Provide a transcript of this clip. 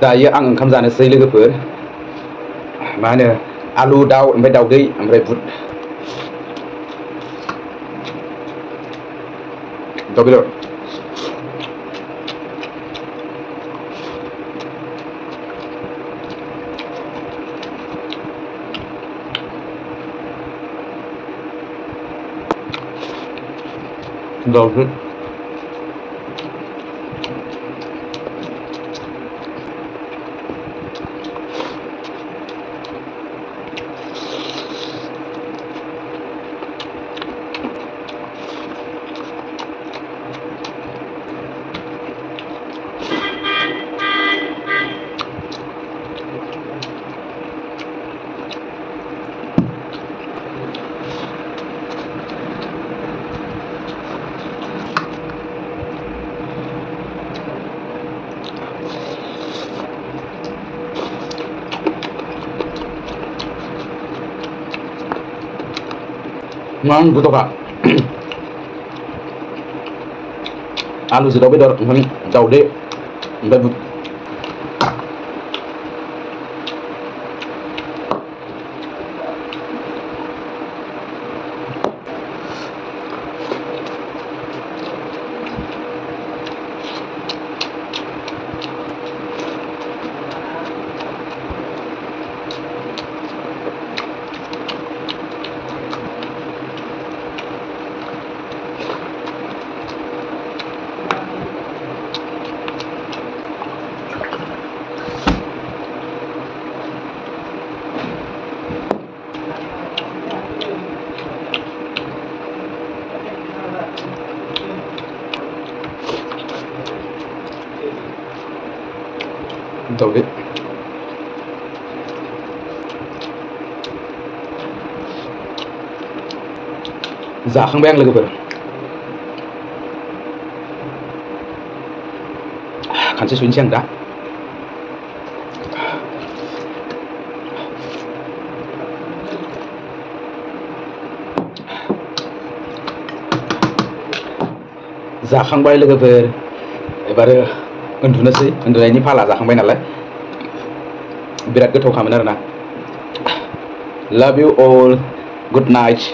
दायो आं ओंखाम जानोसै लोगोफोर मा होनो आलु दाउ ओमफ्राय दाउदै ओमफ्राय बुट दाउ बेदर दाउदै गोथावखा आलुजों दाउ बेदर ओमफ्राय दाउदै ओमफ्राय बुट दाउदै जाखांबाय आं लोगोफोर खानसे सुहैनोसै आं दा जाखांबाय लोगोफोर एबारो उन्दुनोसै उन्दुनायनि फाला जाखांबाय नालाय बिराद गोथावखामोन आरोना लाभ इउ अल गुड नाइट